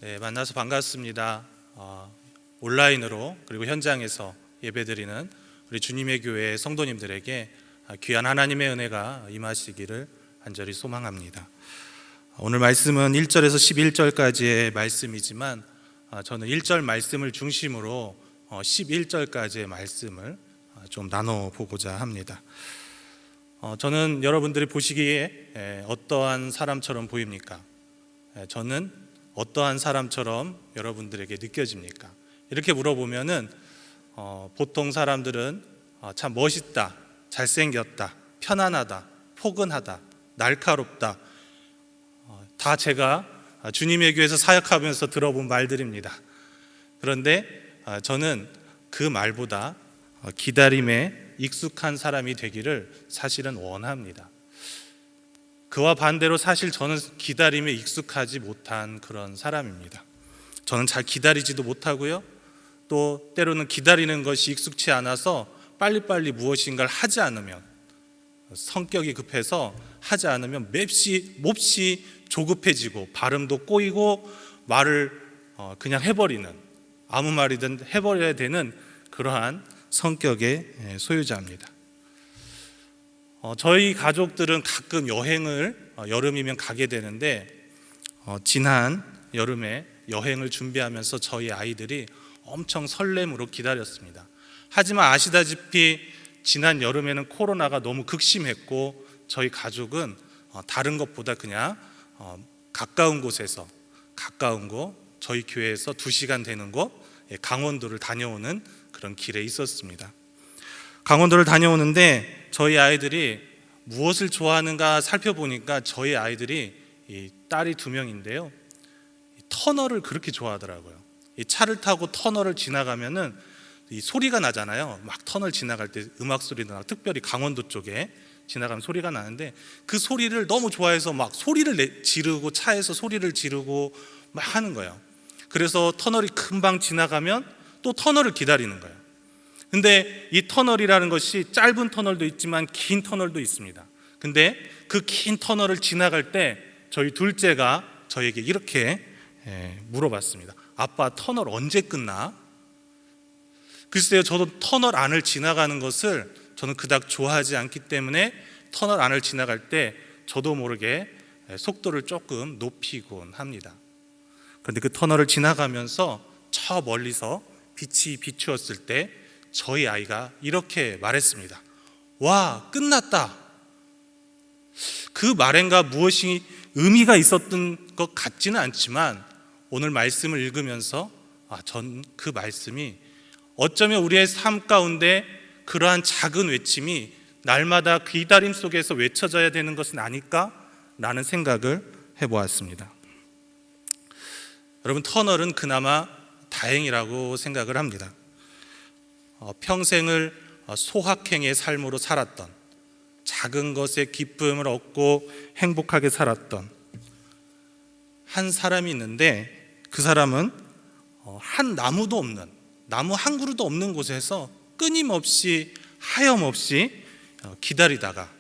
네, 만나서 반갑습니다. 온라인으로 그리고 현장에서 예배드리는 우리 주님의 교회 성도님들에게 귀한 하나님의 은혜가 임하시기를 간절히 소망합니다. 오늘 말씀은 1절에서 11절까지의 말씀이지만 저는 1절 말씀을 중심으로 11절까지의 말씀을 좀 나눠보고자 합니다. 저는 여러분들이 보시기에 어떠한 사람처럼 보입니까? 저는 어떠한 사람처럼 여러분들에게 느껴집니까? 이렇게 물어보면은 보통 사람들은 참 멋있다, 잘생겼다, 편안하다, 포근하다, 날카롭다, 다 제가 주님의 교회에서 사역하면서 들어본 말들입니다. 그런데 저는 그 말보다 기다림에 익숙한 사람이 되기를 사실은 원합니다. 그와 반대로 사실 저는 기다림에 익숙하지 못한 그런 사람입니다. 저는 잘 기다리지도 못하고요, 또 때로는 기다리는 것이 익숙치 않아서 빨리빨리 무엇인가를 하지 않으면, 성격이 급해서 하지 않으면 몹시 조급해지고 발음도 꼬이고 말을 그냥 해버리는, 아무 말이든 해버려야 되는 그러한 성격의 소유자입니다. 저희 가족들은 가끔 여행을 여름이면 가게 되는데 지난 여름에 여행을 준비하면서 저희 아이들이 엄청 설렘으로 기다렸습니다. 하지만 아시다시피 지난 여름에는 코로나가 너무 극심했고 저희 가족은 다른 것보다 그냥 가까운 곳에서, 가까운 곳, 저희 교회에서 2시간 되는 곳 강원도를 다녀오는 그런 길에 있었습니다. 강원도를 다녀오는데 저희 아이들이 무엇을 좋아하는가 살펴보니까 저희 아이들이 딸이 2명인데요, 터널을 그렇게 좋아하더라고요. 이 차를 타고 터널을 지나가면은 이 소리가 나잖아요. 막 터널 지나갈 때 음악 소리도 나고, 특별히 강원도 쪽에 지나가면 소리가 나는데 그 소리를 너무 좋아해서 막 소리를 지르고, 차에서 소리를 지르고 막 하는 거예요. 그래서 터널이 금방 지나가면 또 터널을 기다리는 거예요. 근데 이 터널이라는 것이 짧은 터널도 있지만 긴 터널도 있습니다. 근데 그 긴 터널을 지나갈 때 저희 둘째가 저에게 이렇게 물어봤습니다. 아빠, 터널 언제 끝나? 글쎄요, 저도 터널 안을 지나가는 것을 저는 그닥 좋아하지 않기 때문에 터널 안을 지나갈 때 저도 모르게 속도를 조금 높이곤 합니다. 그런데 그 터널을 지나가면서 저 멀리서 빛이 비추었을 때 저희 아이가 이렇게 말했습니다. 와, 끝났다. 그 말엔가 무엇이 의미가 있었던 것 같지는 않지만 오늘 말씀을 읽으면서 전 그 말씀이 어쩌면 우리의 삶 가운데 그러한 작은 외침이 날마다 기다림 속에서 외쳐져야 되는 것은 아닐까? 라는 생각을 해보았습니다. 여러분, 터널은 그나마 다행이라고 생각을 합니다. 평생을 소확행의 삶으로 살았던, 작은 것에 기쁨을 얻고 행복하게 살았던 한 사람이 있는데, 그 사람은 한 나무도 없는, 나무 한 그루도 없는 곳에서 끊임없이 하염없이 기다리다가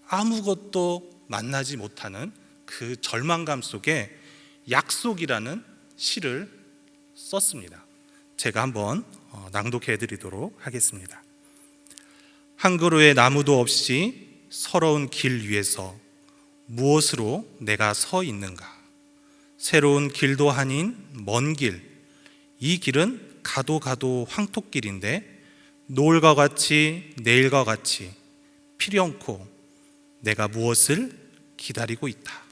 아무것도 만나지 못하는 그 절망감 속에 약속이라는 시를 썼습니다. 제가 한번 낭독해 드리도록 하겠습니다. 한 그루의 나무도 없이 서러운 길 위에서 무엇으로 내가 서 있는가? 새로운 길도 아닌 먼 길, 이 길은 가도 황토길인데 노을과 같이 내일과 같이 필연코 내가 무엇을 기다리고 있다.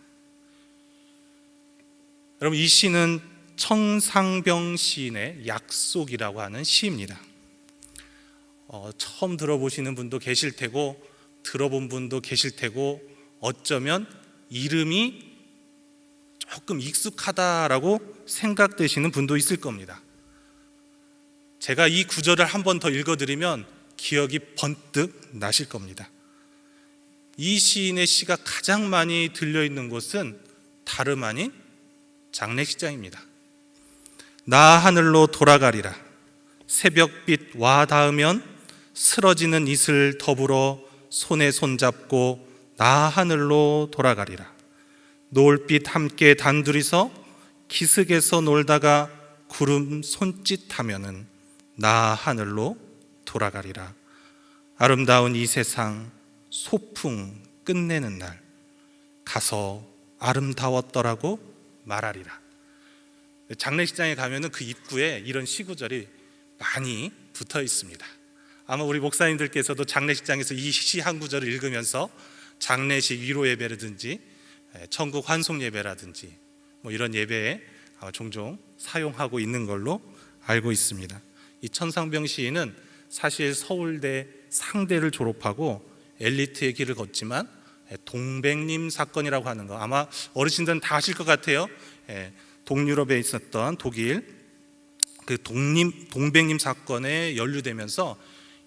여러분, 이 시는 청상병 시인의 약속이라고 하는 시입니다. 처음 들어보시는 분도 계실 테고 들어본 분도 계실 테고 어쩌면 이름이 조금 익숙하다라고 생각되시는 분도 있을 겁니다. 제가 이 구절을 한 번 더 읽어드리면 기억이 번뜩 나실 겁니다. 이 시인의 시가 가장 많이 들려있는 곳은 다름 아닌 장례식장입니다. 나 하늘로 돌아가리라. 새벽빛 와 닿으면 쓰러지는 이슬 더불어 손에 손잡고 나 하늘로 돌아가리라. 노을빛 함께 단둘이서 기슭에서 놀다가 구름 손짓하면은 나 하늘로 돌아가리라. 아름다운 이 세상 소풍 끝내는 날 가서 아름다웠더라고 말하리라. 장례식장에 가면은 그 입구에 이런 시구절이 많이 붙어 있습니다. 아마 우리 목사님들께서도 장례식장에서 이 시 한 구절을 읽으면서 장례식 위로 예배라든지 천국 환송 예배라든지 뭐 이런 예배에 종종 사용하고 있는 걸로 알고 있습니다. 이 천상병 시인은 사실 서울대 상대를 졸업하고 엘리트의 길을 걷지만 동백림 사건이라고 하는 거 아마 어르신들은 다 아실 것 같아요. 동유럽에 있었던 독일 그 동백림 사건에 연루되면서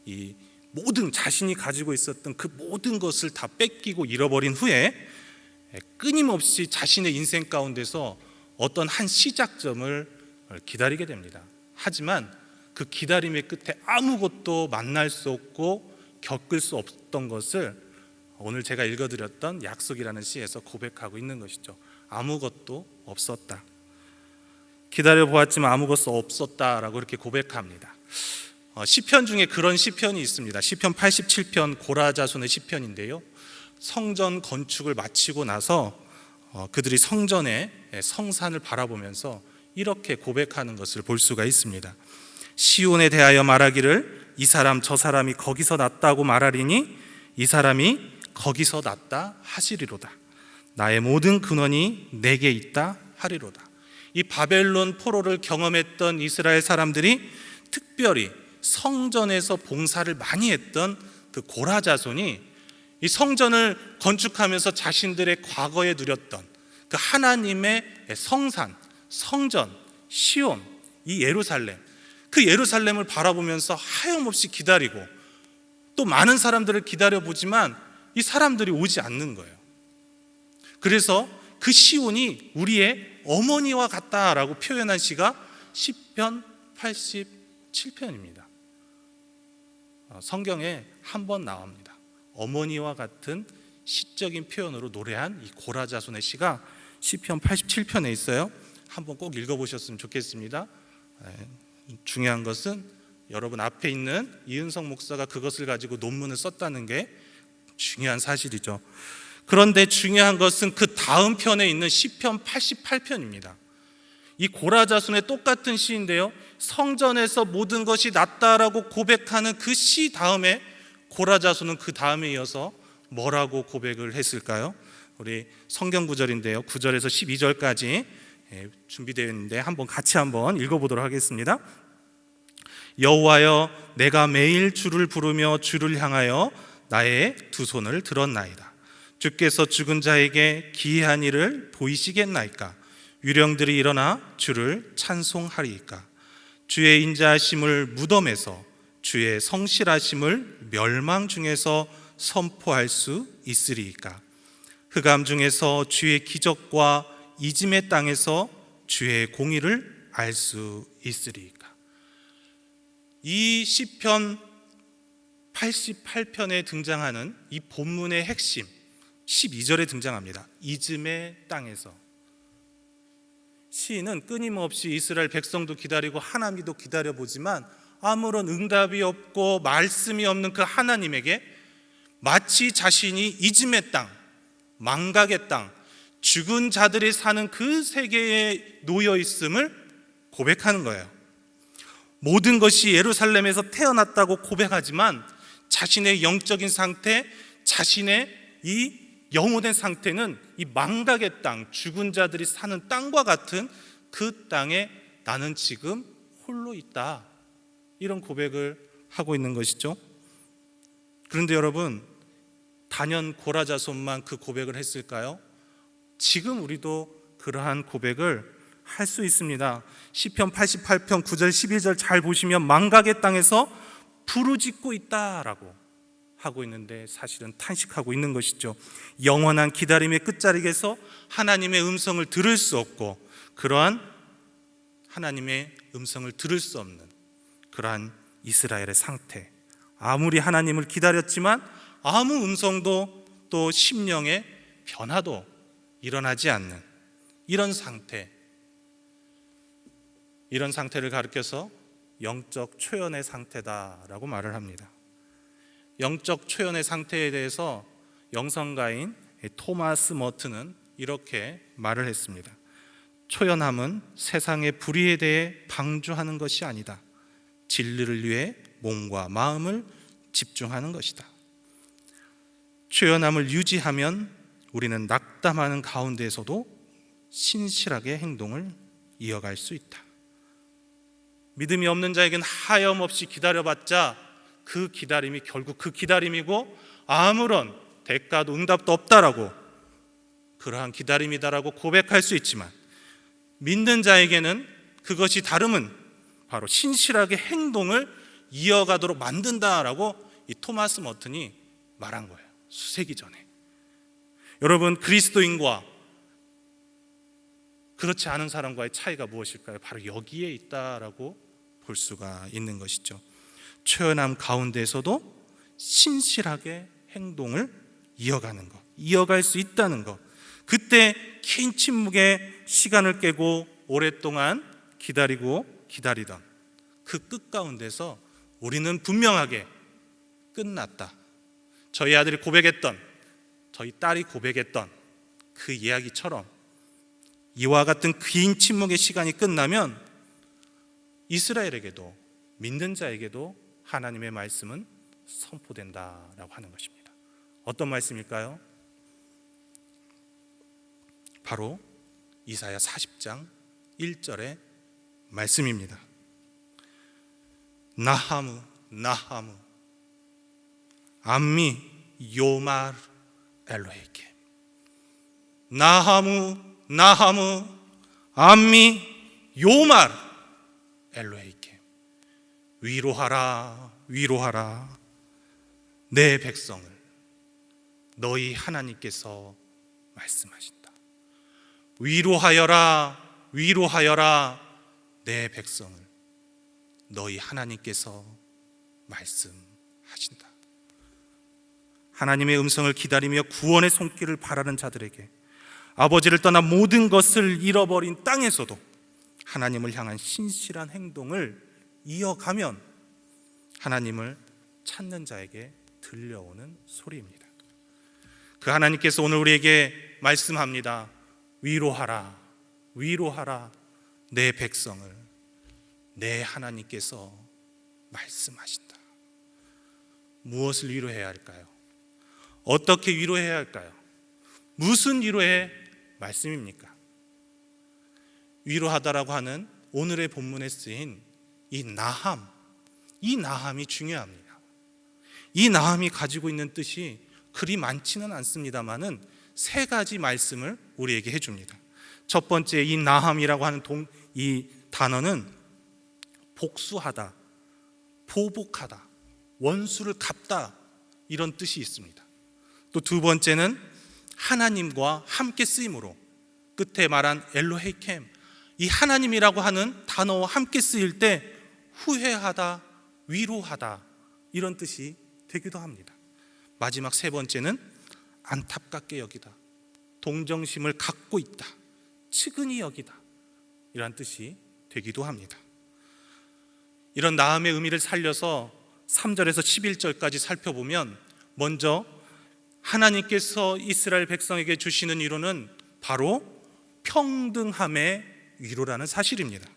이 모든 자신이 가지고 있었던 그 모든 것을 다 뺏기고 잃어버린 후에 끊임없이 자신의 인생 가운데서 어떤 한 시작점을 기다리게 됩니다. 하지만 그 기다림의 끝에 아무것도 만날 수 없고 겪을 수 없던 것을 오늘 제가 읽어드렸던 약속이라는 시에서 고백하고 있는 것이죠. 아무것도 없었다. 기다려보았지만 아무것도 없었다라고 이렇게 고백합니다. 시편 중에 그런 시편이 있습니다. 시편 87편 고라자손의 시편인데요, 성전 건축을 마치고 나서 그들이 성전의 성산을 바라보면서 이렇게 고백하는 것을 볼 수가 있습니다. 시온에 대하여 말하기를 이 사람 저 사람이 거기서 났다고 말하리니 이 사람이 거기서 났다 하시리로다. 나의 모든 근원이 내게 있다 하리로다. 이 바벨론 포로를 경험했던 이스라엘 사람들이 특별히 성전에서 봉사를 많이 했던 그 고라 자손이 이 성전을 건축하면서 자신들의 과거에 누렸던 그 하나님의 성산, 성전, 시온, 이 예루살렘, 그 예루살렘을 바라보면서 하염없이 기다리고 또 많은 사람들을 기다려보지만 이 사람들이 오지 않는 거예요. 그래서 그 시온이 우리의 어머니와 같다라고 표현한 시가 시편 87편입니다. 성경에 한 번 나옵니다. 어머니와 같은 시적인 표현으로 노래한 이 고라자손의 시가 시편 87편에 있어요. 한번 꼭 읽어보셨으면 좋겠습니다. 중요한 것은 여러분 앞에 있는 이은성 목사가 그것을 가지고 논문을 썼다는 게 중요한 사실이죠. 그런데 중요한 것은 그 다음 편에 있는 시편 88편입니다. 이 고라자손의 똑같은 시인데요, 성전에서 모든 것이 낫다라고 고백하는 그 시 다음에 고라자손은 그 다음에 이어서 뭐라고 고백을 했을까요? 우리 성경 구절인데요, 9절에서 12절까지 준비되어 있는데 같이 한번 읽어보도록 하겠습니다. 여호와여, 내가 매일 주를 부르며 주를 향하여 나의 두 손을 들었나이다. 주께서 죽은 자에게 기이한 일을 보이시겠나이까? 유령들이 일어나 주를 찬송하리이까? 주의 인자하심을 무덤에서, 주의 성실하심을 멸망 중에서 선포할 수 있으리이까? 흑암 중에서 주의 기적과 이짐의 땅에서 주의 공의를 알 수 있으리이까? 이 시편 88편에 등장하는 이 본문의 핵심 12절에 등장합니다. 이즘의 땅에서. 시인은 끊임없이 이스라엘 백성도 기다리고 하나님도 기다려보지만 아무런 응답이 없고 말씀이 없는 그 하나님에게 마치 자신이 이즘의 땅, 망각의 땅, 죽은 자들이 사는 그 세계에 놓여 있음을 고백하는 거예요. 모든 것이 예루살렘에서 태어났다고 고백하지만 자신의 영적인 상태, 자신의 이 영혼의 상태는 이 망각의 땅, 죽은 자들이 사는 땅과 같은 그 땅에 나는 지금 홀로 있다, 이런 고백을 하고 있는 것이죠. 그런데 여러분, 단연 고라자손만 그 고백을 했을까요? 지금 우리도 그러한 고백을 할 수 있습니다. 시편 88편 9절 12절 잘 보시면 망각의 땅에서 부르짖고 있다라고 하고 있는데 사실은 탄식하고 있는 것이죠. 영원한 기다림의 끝자락에서 하나님의 음성을 들을 수 없고 그러한 하나님의 음성을 들을 수 없는 그러한 이스라엘의 상태, 아무리 하나님을 기다렸지만 아무 음성도 또 심령의 변화도 일어나지 않는 이런 상태, 이런 상태를 가리켜서 영적 초연의 상태다라고 말을 합니다. 영적 초연의 상태에 대해서 영성가인 토마스 머튼은 이렇게 말을 했습니다. 초연함은 세상의 불의에 대해 방주하는 것이 아니다. 진리를 위해 몸과 마음을 집중하는 것이다. 초연함을 유지하면 우리는 낙담하는 가운데에서도 신실하게 행동을 이어갈 수 있다. 믿음이 없는 자에게는 하염없이 기다려봤자 그 기다림이 결국 그 기다림이고 아무런 대가도 응답도 없다라고, 그러한 기다림이다라고 고백할 수 있지만, 믿는 자에게는 그것이 다름은 바로 신실하게 행동을 이어가도록 만든다라고 이 토마스 머튼이 말한 거예요. 수세기 전에. 여러분, 그리스도인과 그렇지 않은 사람과의 차이가 무엇일까요? 바로 여기에 있다라고 볼 수가 있는 것이죠. 초연함 가운데서도 신실하게 행동을 이어가는 것, 이어갈 수 있다는 것. 그때 긴 침묵의 시간을 깨고 오랫동안 기다리던 그 끝 가운데서 우리는 분명하게 끝났다. 저희 아들이 고백했던, 저희 딸이 고백했던 그 이야기처럼 이와 같은 긴 침묵의 시간이 끝나면 이스라엘에게도, 믿는 자에게도 하나님의 말씀은 선포된다라고 하는 것입니다. 어떤 말씀일까요? 바로 이사야 40장 1절의 말씀입니다. 나하무 나하무 암미 요말 엘로헤이케. 나하무 나하무 암미 요말 엘로헤이케. 위로하라 위로하라 내 백성을 너희 하나님께서 말씀하신다. 위로하여라 위로하여라 내 백성을 너희 하나님께서 말씀하신다. 하나님의 음성을 기다리며 구원의 손길을 바라는 자들에게, 아버지를 떠나 모든 것을 잃어버린 땅에서도 하나님을 향한 신실한 행동을 이어가면 하나님을 찾는 자에게 들려오는 소리입니다. 그 하나님께서 오늘 우리에게 말씀합니다. 위로하라 위로하라 내 백성을 내 하나님께서 말씀하신다. 무엇을 위로해야 할까요? 어떻게 위로해야 할까요? 무슨 위로의 말씀입니까? 위로하다라고 하는 오늘의 본문에 쓰인 이 나함, 이 나함이 중요합니다. 이 나함이 가지고 있는 뜻이 그리 많지는 않습니다만은 세 가지 말씀을 우리에게 해줍니다. 첫 번째, 이 나함이라고 하는 이 단어는 복수하다, 보복하다, 원수를 갚다, 이런 뜻이 있습니다. 또 두 번째는 하나님과 함께 쓰임으로, 끝에 말한 엘로헤이켐, 이 하나님이라고 하는 단어와 함께 쓰일 때 후회하다, 위로하다, 이런 뜻이 되기도 합니다. 마지막 세 번째는 안타깝게 여기다, 동정심을 갖고 있다, 측은히 여기다, 이런 뜻이 되기도 합니다. 이런 나함의 의미를 살려서 3절에서 11절까지 살펴보면, 먼저 하나님께서 이스라엘 백성에게 주시는 위로는 바로 평등함의 위로라는 사실입니다.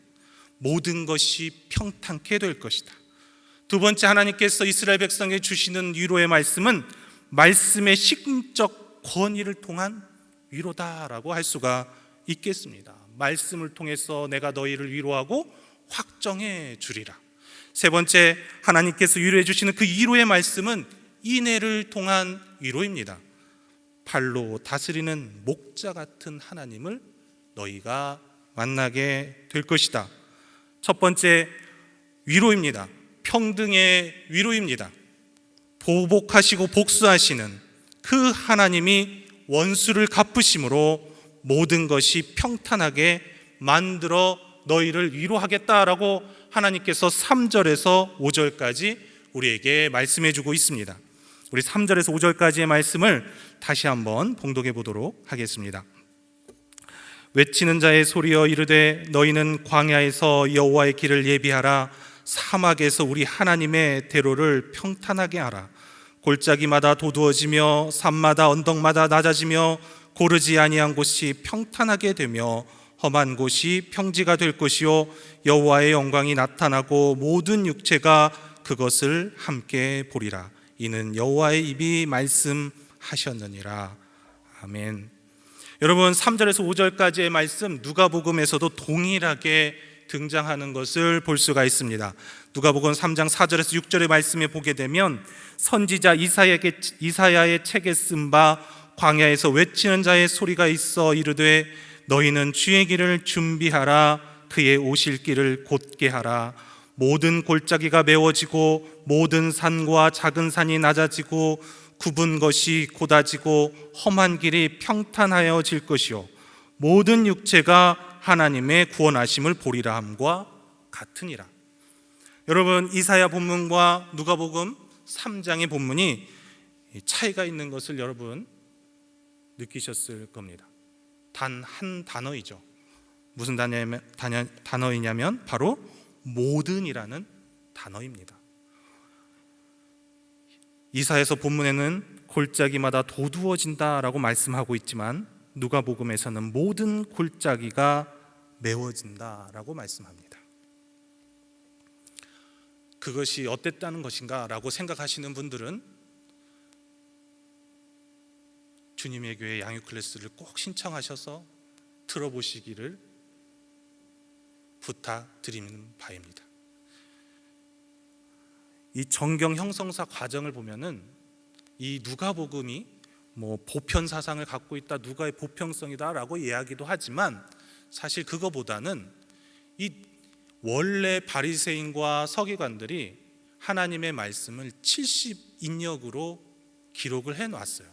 모든 것이 평탄케 될 것이다. 두 번째, 하나님께서 이스라엘 백성에게 주시는 위로의 말씀은 말씀의 신적 권위를 통한 위로다라고 할 수가 있겠습니다. 말씀을 통해서 내가 너희를 위로하고 확정해 주리라. 세 번째, 하나님께서 위로해 주시는 그 위로의 말씀은 인애를 통한 위로입니다. 팔로 다스리는 목자 같은 하나님을 너희가 만나게 될 것이다. 첫 번째 위로입니다. 평등의 위로입니다. 보복하시고 복수하시는 그 하나님이 원수를 갚으심으로 모든 것이 평탄하게 만들어 너희를 위로하겠다라고 하나님께서 3절에서 5절까지 우리에게 말씀해 주고 있습니다. 우리 3절에서 5절까지의 말씀을 다시 한번 봉독해 보도록 하겠습니다. 외치는 자의 소리여 이르되 너희는 광야에서 여호와의 길을 예비하라. 사막에서 우리 하나님의 대로를 평탄하게 하라. 골짜기마다 도두어지며 산마다 언덕마다 낮아지며 고르지 아니한 곳이 평탄하게 되며 험한 곳이 평지가 될 것이요 여호와의 영광이 나타나고 모든 육체가 그것을 함께 보리라. 이는 여호와의 입이 말씀하셨느니라. 아멘. 여러분, 3절에서 5절까지의 말씀 누가복음에서도 동일하게 등장하는 것을 볼 수가 있습니다. 누가복음 3장 4절에서 6절의 말씀에 보게 되면 선지자 이사야의 책에 쓴 바 광야에서 외치는 자의 소리가 있어 이르되 너희는 주의 길을 준비하라. 그의 오실 길을 곧게 하라. 모든 골짜기가 메워지고 모든 산과 작은 산이 낮아지고 굽은 것이 곧아지고 험한 길이 평탄하여질 것이요 모든 육체가 하나님의 구원하심을 보리라 함과 같으니라. 여러분, 이사야 본문과 누가복음 3장의 본문이 차이가 있는 것을 여러분 느끼셨을 겁니다. 단 한 단어이죠. 무슨 단어이냐면 바로 모든이라는 단어입니다. 이사야서 본문에는 골짜기마다 도두어진다라고 말씀하고 있지만 누가복음에서는 모든 골짜기가 메워진다라고 말씀합니다. 그것이 어땠다는 것인가 라고 생각하시는 분들은 주님의 교회 양육 클래스를 꼭 신청하셔서 들어보시기를 부탁드리는 바입니다. 이 정경 형성사 과정을 보면은 이 누가복음이 보편 사상을 갖고 있다, 누가의 보편성이다라고 이야기도 하지만 사실 그거보다는 이 원래 바리새인과 서기관들이 하나님의 말씀을 70인역으로 기록을 해놨어요.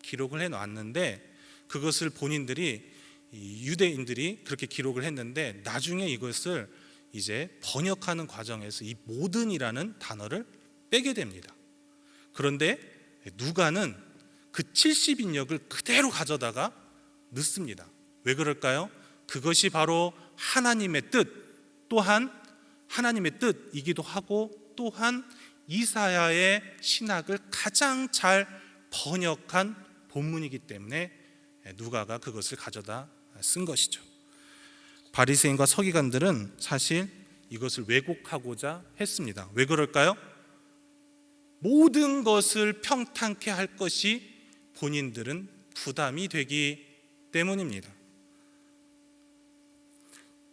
기록을 해놨는데 그것을 본인들이 유대인들이 그렇게 기록을 했는데 나중에 이것을 이제 번역하는 과정에서 이 모든이라는 단어를 빼게 됩니다. 그런데 누가는 그 70인역을 그대로 가져다가 넣습니다. 왜 그럴까요? 그것이 바로 하나님의 뜻, 또한 하나님의 뜻이기도 하고 또한 이사야의 신학을 가장 잘 번역한 본문이기 때문에 누가가 그것을 가져다 쓴 것이죠. 바리새인과 서기관들은 사실 이것을 왜곡하고자 했습니다. 왜 그럴까요? 모든 것을 평탄케 할 것이 본인들은 부담이 되기 때문입니다.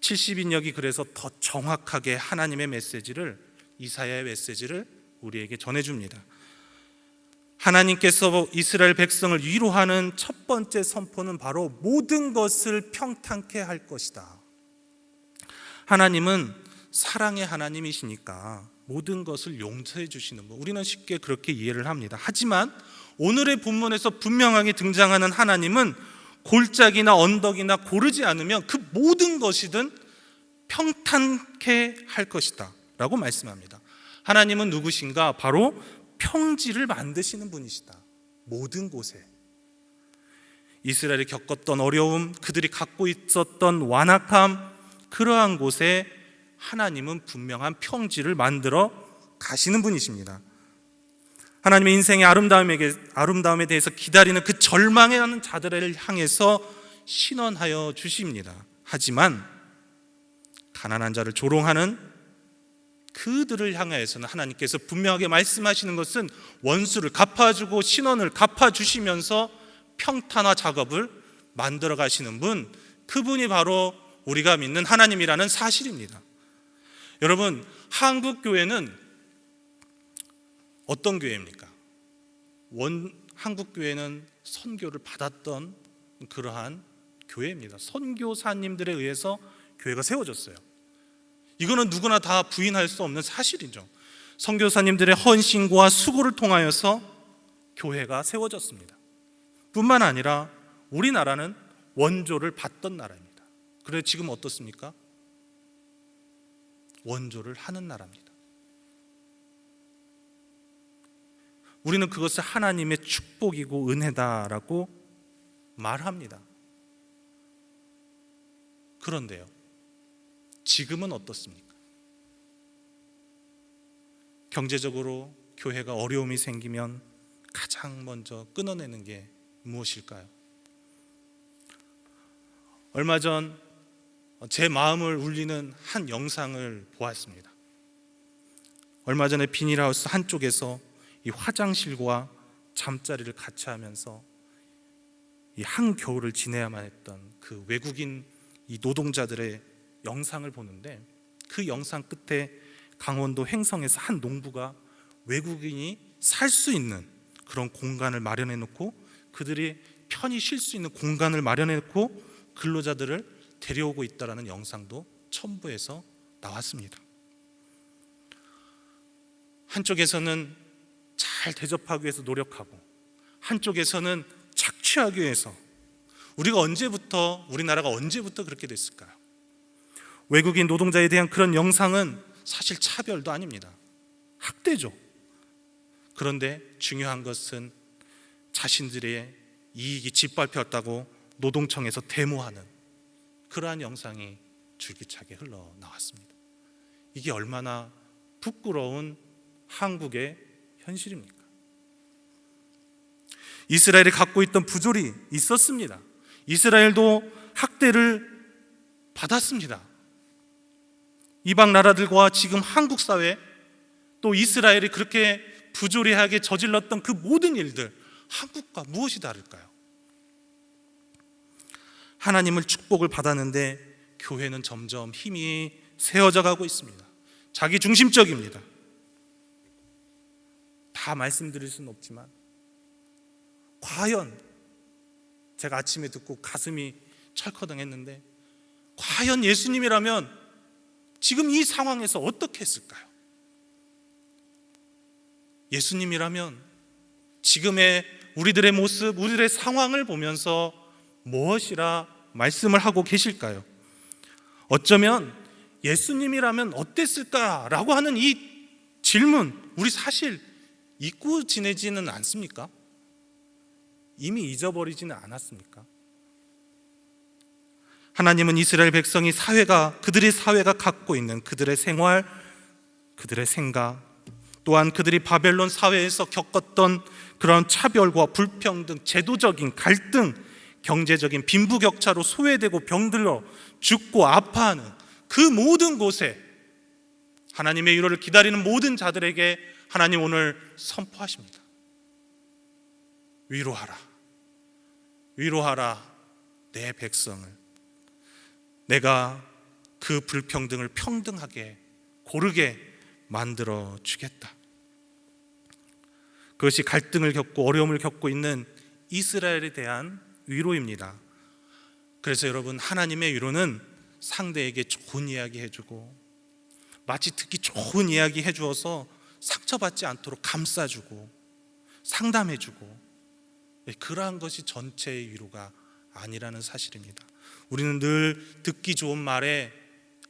70인역이 그래서 더 정확하게 하나님의 메시지를, 이사야의 메시지를 우리에게 전해줍니다. 하나님께서 이스라엘 백성을 위로하는 첫 번째 선포는 바로 모든 것을 평탄케 할 것이다. 하나님은 사랑의 하나님이시니까 모든 것을 용서해 주시는 것, 우리는 쉽게 그렇게 이해를 합니다. 하지만 오늘의 본문에서 분명하게 등장하는 하나님은 골짜기나 언덕이나 고르지 않으면 그 모든 것이든 평탄케 할 것이다 라고 말씀합니다. 하나님은 누구신가? 바로 평지를 만드시는 분이시다. 모든 곳에 이스라엘이 겪었던 어려움, 그들이 갖고 있었던 완악함, 그러한 곳에 하나님은 분명한 평지를 만들어 가시는 분이십니다. 하나님의 인생의 아름다움에 대해서 기다리는 그 절망하는 자들을 향해서 신원하여 주십니다. 하지만 가난한 자를 조롱하는 그들을 향하여서는 하나님께서 분명하게 말씀하시는 것은 원수를 갚아주고 신원을 갚아주시면서 평탄화 작업을 만들어 가시는 분, 그분이 바로 우리가 믿는 하나님이라는 사실입니다. 여러분, 한국 교회는 어떤 교회입니까? 한국 교회는 선교를 받았던 그러한 교회입니다. 선교사님들에 의해서 교회가 세워졌어요. 이거는 누구나 다 부인할 수 없는 사실이죠. 선교사님들의 헌신과 수고를 통하여서 교회가 세워졌습니다. 뿐만 아니라 우리나라는 원조를 받던 나라입니다. 그래 지금 어떻습니까? 원조를 하는 나라입니다. 우리는 그것을 하나님의 축복이고 은혜다라고 말합니다. 그런데요, 지금은 어떻습니까? 경제적으로 교회가 어려움이 생기면 가장 먼저 끊어내는 게 무엇일까요? 얼마 전 제 마음을 울리는 한 영상을 보았습니다. 얼마 전에 비닐하우스 한쪽에서 이 화장실과 잠자리를 같이 하면서 이 한겨울을 지내야만 했던 그 외국인 이 노동자들의 영상을 보는데, 그 영상 끝에 강원도 횡성에서 한 농부가 외국인이 살 수 있는 그런 공간을 마련해 놓고, 그들이 편히 쉴 수 있는 공간을 마련해 놓고 근로자들을 데려오고 있다라는 영상도 첨부해서 나왔습니다. 한쪽에서는 잘 대접하기 위해서 노력하고, 한쪽에서는 착취하기 위해서, 우리나라가 언제부터 그렇게 됐을까요? 외국인 노동자에 대한 그런 영상은 사실 차별도 아닙니다. 학대죠. 그런데 중요한 것은 자신들의 이익이 짓밟혔다고 노동청에서 데모하는 그러한 영상이 줄기차게 흘러나왔습니다. 이게 얼마나 부끄러운 한국의 현실입니까? 이스라엘이 갖고 있던 부조리 있었습니다. 이스라엘도 학대를 받았습니다. 이방 나라들과 지금 한국 사회, 또 이스라엘이 그렇게 부조리하게 저질렀던 그 모든 일들, 한국과 무엇이 다를까요? 하나님을 축복을 받았는데 교회는 점점 힘이 세어져 가고 있습니다. 자기 중심적입니다. 다 말씀드릴 수는 없지만, 과연, 제가 아침에 듣고 가슴이 철커덩했는데, 과연 예수님이라면 지금 이 상황에서 어떻게 했을까요? 예수님이라면 지금의 우리들의 모습, 우리들의 상황을 보면서 무엇이라 말씀을 하고 계실까요? 어쩌면 예수님이라면 어땠을까라고 하는 이 질문, 우리 사실 잊고 지내지는 않습니까? 이미 잊어버리지는 않았습니까? 하나님은 이스라엘 백성이 그들의 사회가 갖고 있는 그들의 생활, 그들의 생각, 또한 그들이 바벨론 사회에서 겪었던 그런 차별과 불평등, 제도적인 갈등, 경제적인 빈부격차로 소외되고 병들어 죽고 아파하는 그 모든 곳에 하나님의 위로를 기다리는 모든 자들에게 하나님 오늘 선포하십니다. 위로하라, 위로하라 내 백성을. 내가 그 불평등을 평등하게 고르게 만들어 주겠다. 그것이 갈등을 겪고 어려움을 겪고 있는 이스라엘에 대한 위로입니다. 그래서 여러분, 하나님의 위로는 상대에게 좋은 이야기 해주고, 마치 듣기 좋은 이야기 해주어서 상처받지 않도록 감싸주고 상담해주고, 그러한 것이 전체의 위로가 아니라는 사실입니다. 우리는 늘 듣기 좋은 말에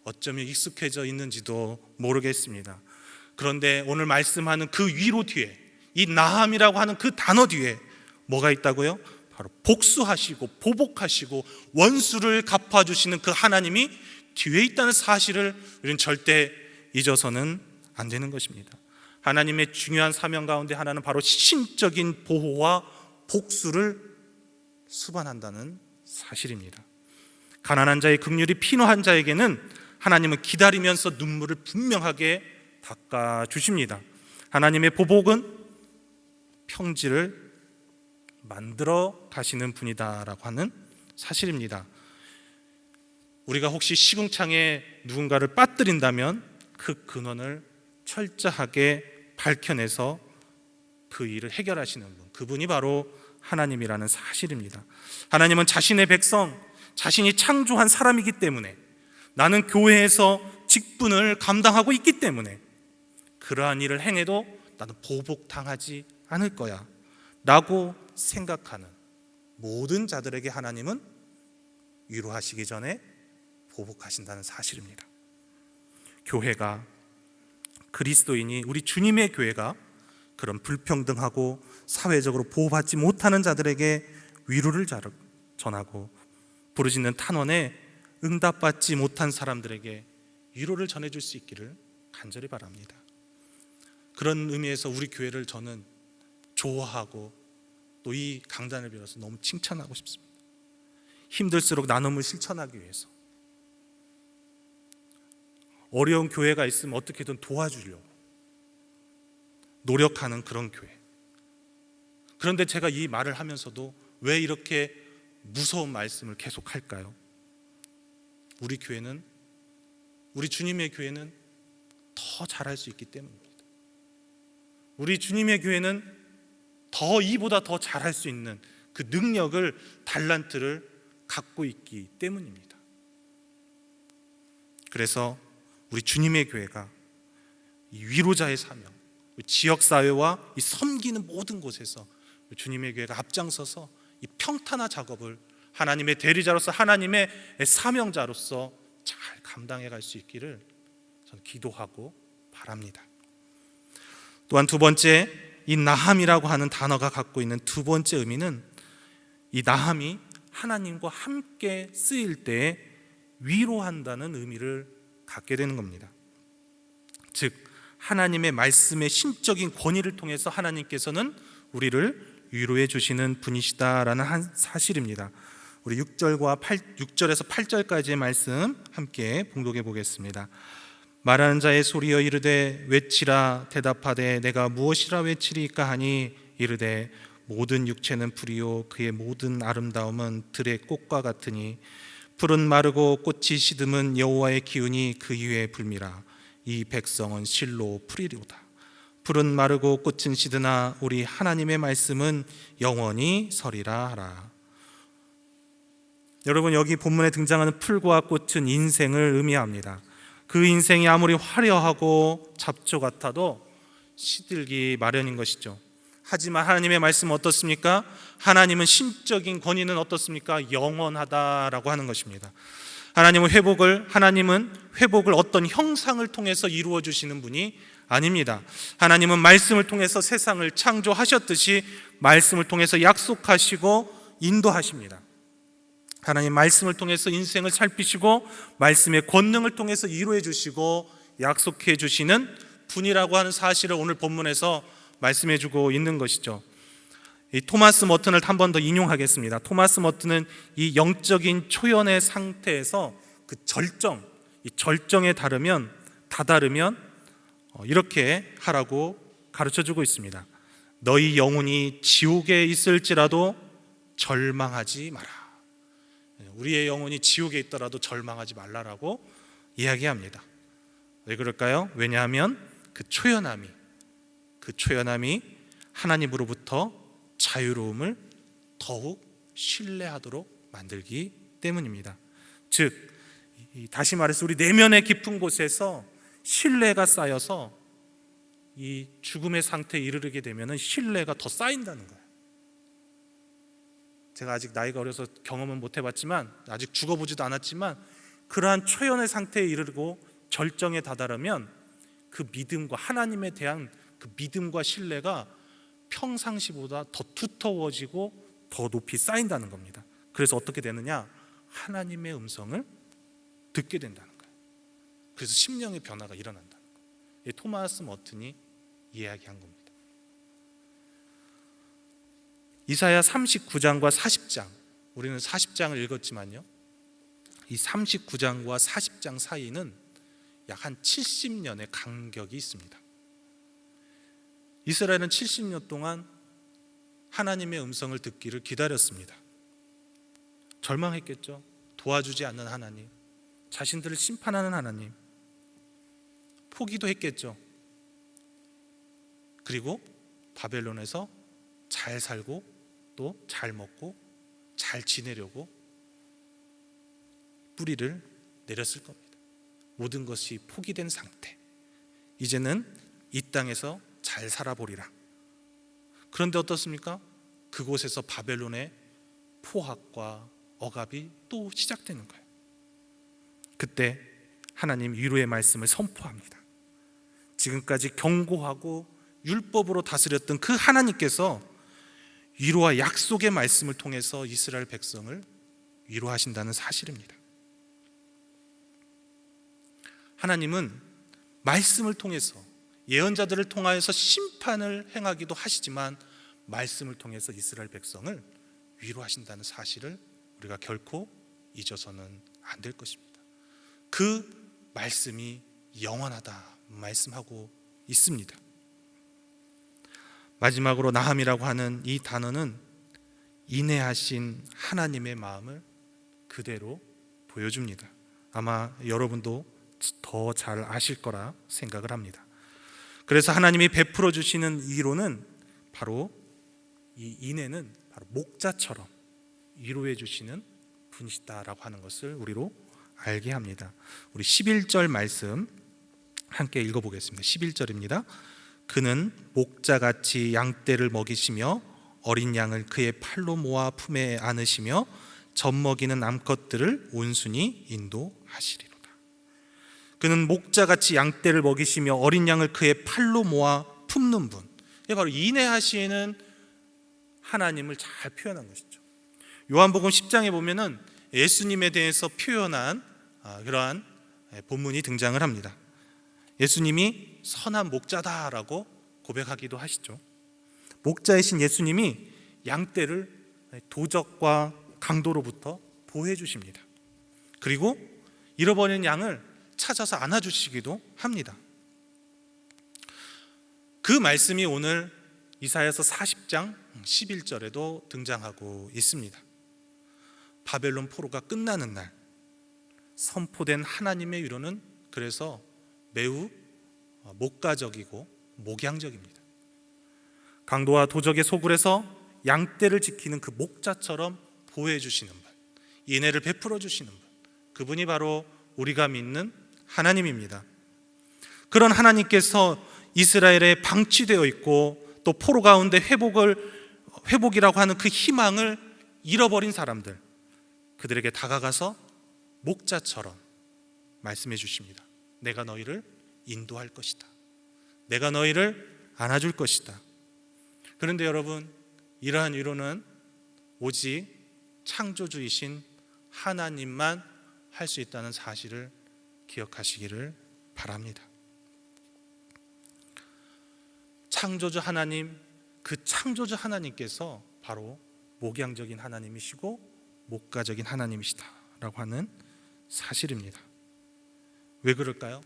어쩌면 익숙해져 있는지도 모르겠습니다. 그런데 오늘 말씀하는 그 위로 뒤에, 이 나함이라고 하는 그 단어 뒤에 뭐가 있다고요? 바로 복수하시고 보복하시고 원수를 갚아주시는 그 하나님이 뒤에 있다는 사실을 우리는 절대 잊어서는 안 되는 것입니다. 하나님의 중요한 사명 가운데 하나는 바로 신적인 보호와 복수를 수반한다는 사실입니다. 가난한 자의 긍휼이 필요한 자에게는 하나님은 기다리면서 눈물을 분명하게 닦아주십니다. 하나님의 보복은 평지를 만들어 가시는 분이다라고 하는 사실입니다. 우리가 혹시 시궁창에 누군가를 빠뜨린다면 그 근원을 철저하게 밝혀내서 그 일을 해결하시는 분, 그분이 바로 하나님이라는 사실입니다. 하나님은 자신의 백성, 자신이 창조한 사람이기 때문에, 나는 교회에서 직분을 감당하고 있기 때문에 그러한 일을 행해도 나는 보복당하지 않을 거야 라고 생각하는 모든 자들에게 하나님은 위로하시기 전에 보복하신다는 사실입니다. 교회가, 그리스도인이, 우리 주님의 교회가 그런 불평등하고 사회적으로 보호받지 못하는 자들에게 위로를 전하고 부르짖는 탄원에 응답받지 못한 사람들에게 위로를 전해줄 수 있기를 간절히 바랍니다. 그런 의미에서 우리 교회를 저는 좋아하고 또 이 강단을 빌어서 너무 칭찬하고 싶습니다. 힘들수록 나눔을 실천하기 위해서 어려운 교회가 있으면 어떻게든 도와주려고 노력하는 그런 교회. 그런데 제가 이 말을 하면서도 왜 이렇게 무서운 말씀을 계속 할까요? 우리 교회는, 우리 주님의 교회는 더 잘할 수 있기 때문입니다. 우리 주님의 교회는 이보다 더 잘할 수 있는 그 능력을, 달란트를 갖고 있기 때문입니다. 그래서 우리 주님의 교회가 이 위로자의 사명, 지역사회와 이 섬기는 모든 곳에서 주님의 교회가 앞장서서 이 평탄화 작업을 하나님의 대리자로서, 하나님의 사명자로서 잘 감당해 갈 수 있기를 저는 기도하고 바랍니다. 또한 두 번째, 이 나함이라고 하는 단어가 갖고 있는 두 번째 의미는, 이 나함이 하나님과 함께 쓰일 때 위로한다는 의미를 갖게 되는 겁니다. 즉 하나님의 말씀의 신적인 권위를 통해서 하나님께서는 우리를 위로해 주시는 분이시다라는 사실입니다. 우리 6절에서 8절까지의 말씀 함께 봉독해 보겠습니다. 말하는 자의 소리여 이르되 외치라. 대답하되 내가 무엇이라 외치리까 하니 이르되 모든 육체는 풀이요 그의 모든 아름다움은 들의 꽃과 같으니 풀은 마르고 꽃이 시듬은 여호와의 기운이 그 위에 불미라. 이 백성은 실로 풀이로다. 풀은 마르고 꽃은 시드나 우리 하나님의 말씀은 영원히 서리라 하라. 여러분, 여기 본문에 등장하는 풀과 꽃은 인생을 의미합니다. 그 인생이 아무리 화려하고 잡초 같아도 시들기 마련인 것이죠. 하지만 하나님의 말씀은 어떻습니까? 하나님은 신적인 권위는 어떻습니까? 영원하다라고 하는 것입니다. 하나님은 회복을 어떤 형상을 통해서 이루어 주시는 분이 아닙니다. 하나님은 말씀을 통해서 세상을 창조하셨듯이 말씀을 통해서 약속하시고 인도하십니다. 하나님 말씀을 통해서 인생을 살피시고 말씀의 권능을 통해서 이루어 주시고 약속해 주시는 분이라고 하는 사실을 오늘 본문에서 말씀해 주고 있는 것이죠. 이 토마스 머튼을 한 번 더 인용하겠습니다. 토마스 머튼은 이 영적인 초연의 상태에서 그 절정에 다다르면 이렇게 하라고 가르쳐 주고 있습니다. 너희 영혼이 지옥에 있을지라도 절망하지 마라. 우리의 영혼이 지옥에 있더라도 절망하지 말라라고 이야기합니다. 왜 그럴까요? 왜냐하면 그 초연함이 하나님으로부터 자유로움을 더욱 신뢰하도록 만들기 때문입니다. 즉 다시 말해서 우리 내면의 깊은 곳에서 신뢰가 쌓여서 이 죽음의 상태에 이르게 되면 신뢰가 더 쌓인다는 거예요. 제가 아직 나이가 어려서 경험은 못 해봤지만, 아직 죽어보지도 않았지만, 그러한 초연의 상태에 이르고 절정에 다다르면 그 믿음과 하나님에 대한 그 믿음과 신뢰가 평상시보다 더 두터워지고 더 높이 쌓인다는 겁니다. 그래서 어떻게 되느냐? 하나님의 음성을 듣게 된다는 거예요. 그래서 심령의 변화가 일어난다는 거예요. 토마스 머튼이 이야기한 겁니다. 이사야 39장과 40장, 우리는 40장을 읽었지만요, 이 39장과 40장 사이는 약 한 70년의 간격이 있습니다. 이스라엘은 70년 동안 하나님의 음성을 듣기를 기다렸습니다. 절망했겠죠. 도와주지 않는 하나님, 자신들을 심판하는 하나님, 포기도 했겠죠. 그리고 바벨론에서 잘 살고 또 잘 먹고 잘 지내려고 뿌리를 내렸을 겁니다. 모든 것이 포기된 상태. 이제는 이 땅에서 잘 살아보리라. 그런데 어떻습니까? 그곳에서 바벨론의 포악과 억압이 또 시작되는 거예요. 그때 하나님 위로의 말씀을 선포합니다. 지금까지 경고하고 율법으로 다스렸던 그 하나님께서 위로와 약속의 말씀을 통해서 이스라엘 백성을 위로하신다는 사실입니다. 하나님은 말씀을 통해서, 예언자들을 통하여서 심판을 행하기도 하시지만 말씀을 통해서 이스라엘 백성을 위로하신다는 사실을 우리가 결코 잊어서는 안 될 것입니다. 그 말씀이 영원하다 말씀하고 있습니다. 마지막으로 나함이라고 하는 이 단어는 인내하신 하나님의 마음을 그대로 보여줍니다. 아마 여러분도 더 잘 아실 거라 생각을 합니다. 그래서 하나님이 베풀어 주시는 위로는 바로 이 인내는 바로 목자처럼 위로해 주시는 분이시다라고 하는 것을 우리로 알게 합니다. 우리 11절 말씀 함께 읽어보겠습니다. 11절입니다. 그는 목자같이 양떼를 먹이시며 어린 양을 그의 팔로 모아 품에 안으시며 젖먹이는 암컷들을 온순히 인도하시리로다. 그는 목자같이 양떼를 먹이시며 어린 양을 그의 팔로 모아 품는 분, 이게 바로 인내하시는 하나님을 잘 표현한 것이죠. 요한복음 10장에 보면은 예수님에 대해서 표현한 그러한 본문이 등장을 합니다. 예수님이 선한 목자다라고 고백하기도 하시죠. 목자이신 예수님이 양떼를 도적과 강도로부터 보호해 주십니다. 그리고 잃어버린 양을 찾아서 안아주시기도 합니다. 그 말씀이 오늘 이사야서 40장 11절에도 등장하고 있습니다. 바벨론 포로가 끝나는 날 선포된 하나님의 위로는 그래서 매우 목가적이고 목양적입니다. 강도와 도적의 소굴에서 양떼를 지키는 그 목자처럼 보호해 주시는 분, 인애를 베풀어 주시는 분, 그분이 바로 우리가 믿는 하나님입니다. 그런 하나님께서 이스라엘에 방치되어 있고 또 포로 가운데 회복이라고 하는 그 희망을 잃어버린 사람들, 그들에게 다가가서 목자처럼 말씀해 주십니다. 내가 너희를 인도할 것이다. 내가 너희를 안아줄 것이다. 그런데 여러분, 이러한 위로는 오직 창조주이신 하나님만 할 수 있다는 사실을 기억하시기를 바랍니다. 창조주 하나님, 그 창조주 하나님께서 바로 목양적인 하나님이시고 목가적인 하나님이시다라고 하는 사실입니다. 왜 그럴까요?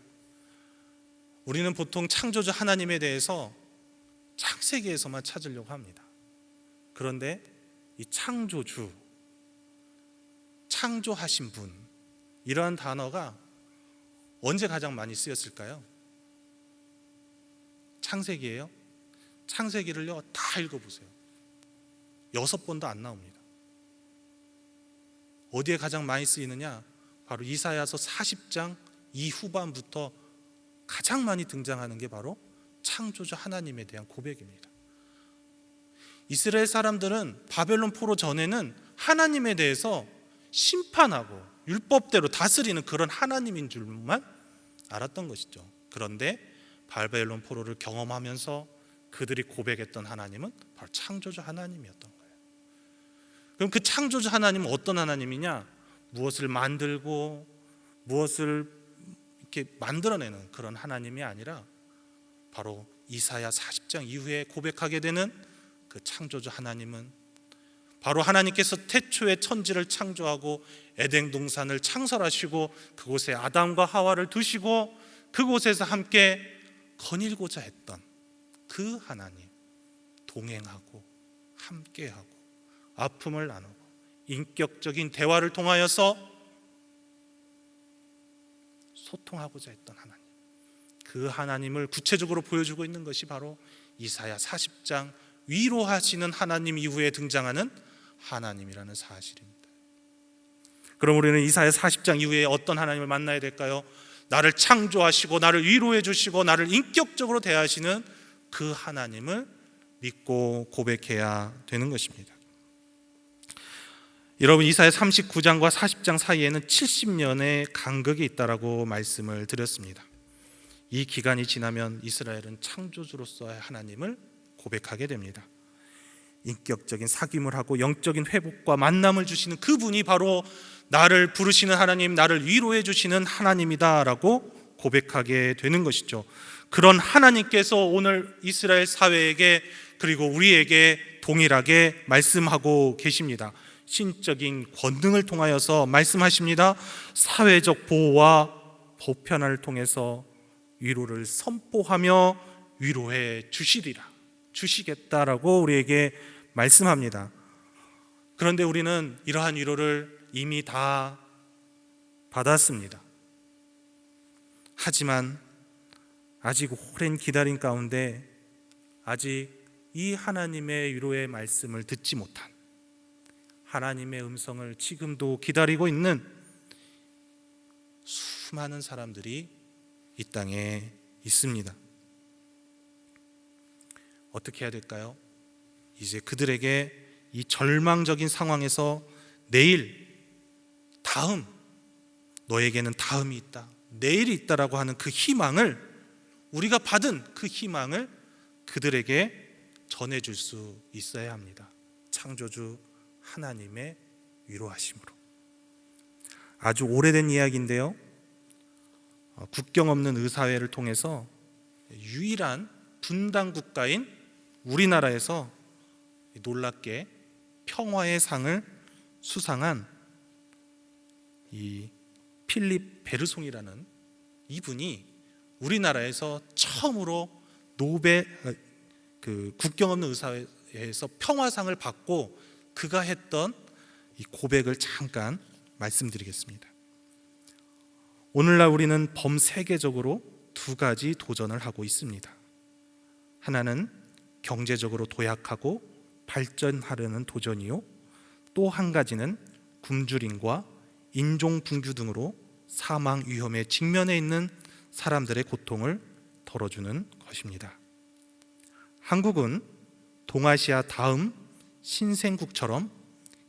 우리는 보통 창조주 하나님에 대해서 창세기에서만 찾으려고 합니다. 그런데 이 창조주, 창조하신 분, 이러한 단어가 언제 가장 많이 쓰였을까요? 창세기예요? 창세기를요 다 읽어보세요. 6번도 안 나옵니다. 어디에 가장 많이 쓰이느냐? 바로 이사야서 40장 이 후반부터 가장 많이 등장하는 게 바로 창조주 하나님에 대한 고백입니다. 이스라엘 사람들은 바벨론 포로 전에는 하나님에 대해서 심판하고 율법대로 다스리는 그런 하나님인 줄만 알았던 것이죠. 그런데 바벨론 포로를 경험하면서 그들이 고백했던 하나님은 바로 창조주 하나님이었던 거예요. 그럼 그 창조주 하나님은 어떤 하나님이냐? 무엇을 만들고 무엇을 이렇게 만들어내는 그런 하나님이 아니라 바로 이사야 40장 이후에 고백하게 되는 그 창조주 하나님은 바로 하나님께서 태초에 천지를 창조하고 에덴 동산을 창설하시고 그곳에 아담과 하와를 두시고 그곳에서 함께 거닐고자 했던 그 하나님, 동행하고 함께하고 아픔을 나누고 인격적인 대화를 통하여서 소통하고자 했던 하나님, 그 하나님을 구체적으로 보여주고 있는 것이 바로 이사야 40장 위로하시는 하나님 이후에 등장하는 하나님이라는 사실입니다. 그럼 우리는 이사야 40장 이후에 어떤 하나님을 만나야 될까요? 나를 창조하시고 나를 위로해 주시고 나를 인격적으로 대하시는 그 하나님을 믿고 고백해야 되는 것입니다. 여러분, 이사야 39장과 40장 사이에는 70년의 간극이 있다라고 말씀을 드렸습니다. 이 기간이 지나면 이스라엘은 창조주로서의 하나님을 고백하게 됩니다. 인격적인 사귐을 하고 영적인 회복과 만남을 주시는 그분이 바로 나를 부르시는 하나님, 나를 위로해 주시는 하나님이다라고 고백하게 되는 것이죠. 그런 하나님께서 오늘 이스라엘 사회에게 그리고 우리에게 동일하게 말씀하고 계십니다. 신적인 권능을 통하여서 말씀하십니다. 사회적 보호와 보편화를 통해서 위로를 선포하며 위로해 주시겠다라고 우리에게 말씀합니다. 그런데 우리는 이러한 위로를 이미 다 받았습니다. 하지만 아직 오랜 기다림 가운데 아직 이 하나님의 위로의 말씀을 듣지 못한, 하나님의 음성을 지금도 기다리고 있는 수많은 사람들이 이 땅에 있습니다. 어떻게 해야 될까요? 이제 그들에게 이 절망적인 상황에서 내일, 다음, 너에게는 다음이 있다, 내일이 있다라고 하는 그 희망을, 우리가 받은 그 희망을 그들에게 전해줄 수 있어야 합니다. 창조주 하나님의 위로하심으로. 아주 오래된 이야기인데요, 국경 없는 의사회를 통해서 유일한 분단 국가인 우리나라에서 놀랍게 평화의 상을 수상한 이 필립 베르송이라는 이분이 우리나라에서 처음으로 국경 없는 의사회에서 평화상을 받고 그가 했던 이 고백을 잠깐 말씀드리겠습니다. 오늘날 우리는 범세계적으로 두 가지 도전을 하고 있습니다. 하나는 경제적으로 도약하고 발전하려는 도전이요, 또 한 가지는 굶주림과 인종 분규 등으로 사망 위험에 직면해 있는 사람들의 고통을 덜어주는 것입니다. 한국은 동아시아 다음 신생국처럼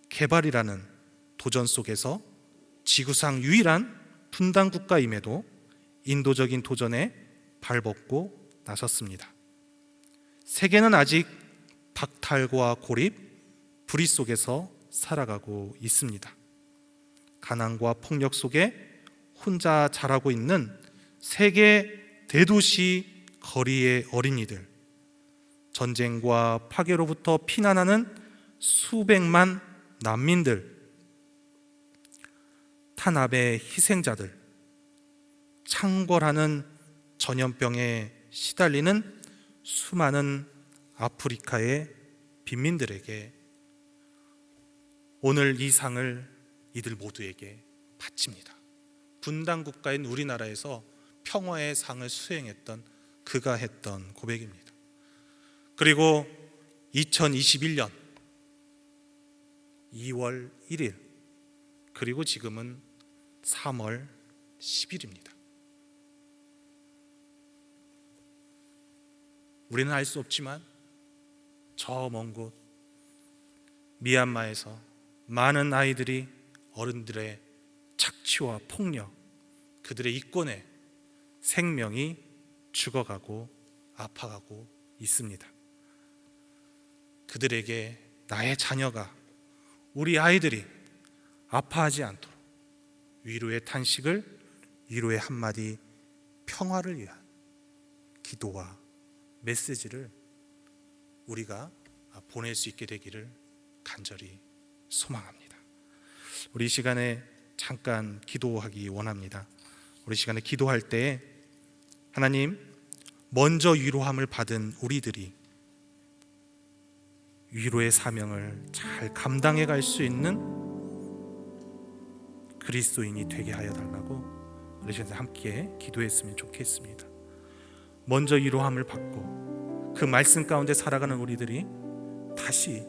개발이라는 도전 속에서 지구상 유일한 분단 국가임에도 인도적인 도전에 발벗고 나섰습니다. 세계는 아직 박탈과 고립, 불의 속에서 살아가고 있습니다. 가난과 폭력 속에 혼자 자라고 있는 세계 대도시 거리의 어린이들, 전쟁과 파괴로부터 피난하는 수백만 난민들, 탄압의 희생자들, 창궐하는 전염병에 시달리는 수많은 아프리카의 빈민들에게 오늘 이 상을 이들 모두에게 바칩니다. 분단 국가인 우리나라에서 평화의 상을 수행했던 그가 했던 고백입니다. 그리고 2021년 2월 1일, 그리고 지금은 3월 10일입니다. 우리는 알 수 없지만 저 먼 곳 미얀마에서 많은 아이들이 어른들의 착취와 폭력, 그들의 이권에 생명이 죽어가고 아파가고 있습니다. 그들에게 나의 자녀가, 우리 아이들이 아파하지 않도록 위로의 탄식을, 위로의 한마디, 평화를 위한 기도와 메시지를 우리가 보낼 수 있게 되기를 간절히 소망합니다. 우리 이 시간에 잠깐 기도하기 원합니다. 우리 시간에 기도할 때 하나님, 먼저 위로함을 받은 우리들이 위로의 사명을 잘 감당해 갈 수 있는 그리스도인이 되게 하여 달라고 우리 시간에 함께 기도했으면 좋겠습니다. 먼저 위로함을 받고 그 말씀 가운데 살아가는 우리들이 다시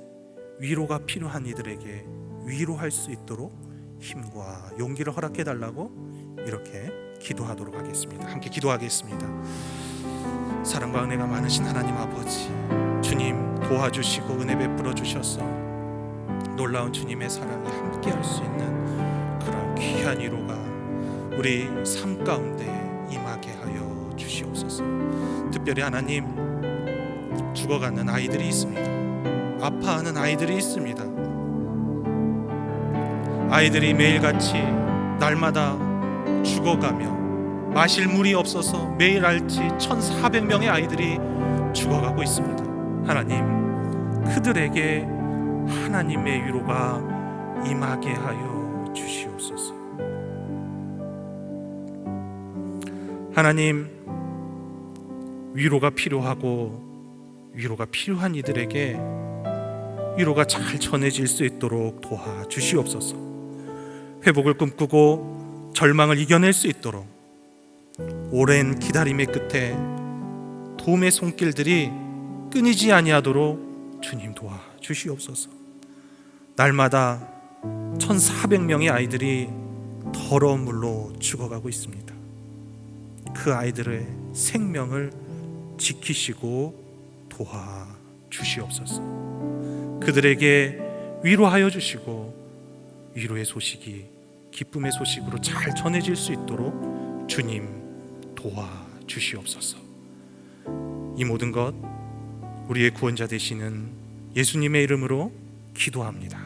위로가 필요한 이들에게 위로할 수 있도록 힘과 용기를 허락해 달라고 이렇게 기도하도록 하겠습니다. 함께 기도하겠습니다. 사랑과 은혜가 많으신 하나님 아버지, 주님 도와주시고 은혜 베풀어 주셔서 놀라운 주님의 사랑에 함께 할 수 있는 그런 귀한 위로가 우리 삶 가운데 임하게 하여 주시옵소서. 특별히 하나님, 죽어가는 아이들이 있습니다. 아파하는 아이들이 있습니다. 아이들이 매일같이 날마다 죽어가며 마실 물이 없어서 매일 알지 1,400명의 아이들이 죽어가고 있습니다. 하나님, 그들에게 하나님의 위로가 임하게 하여 주시옵소서. 하나님, 위로가 필요하고 위로가 필요한 이들에게 위로가 잘 전해질 수 있도록 도와주시옵소서. 회복을 꿈꾸고 절망을 이겨낼 수 있도록 오랜 기다림의 끝에 도움의 손길들이 끊이지 아니하도록 주님 도와주시옵소서. 날마다 1,400명의 아이들이 더러운 물로 죽어가고 있습니다. 그 아이들의 생명을 지키시고 도와주시옵소서. 그들에게 위로하여 주시고 위로의 소식이 기쁨의 소식으로 잘 전해질 수 있도록 주님 도와주시옵소서. 이 모든 것 우리의 구원자 되시는 예수님의 이름으로 기도합니다.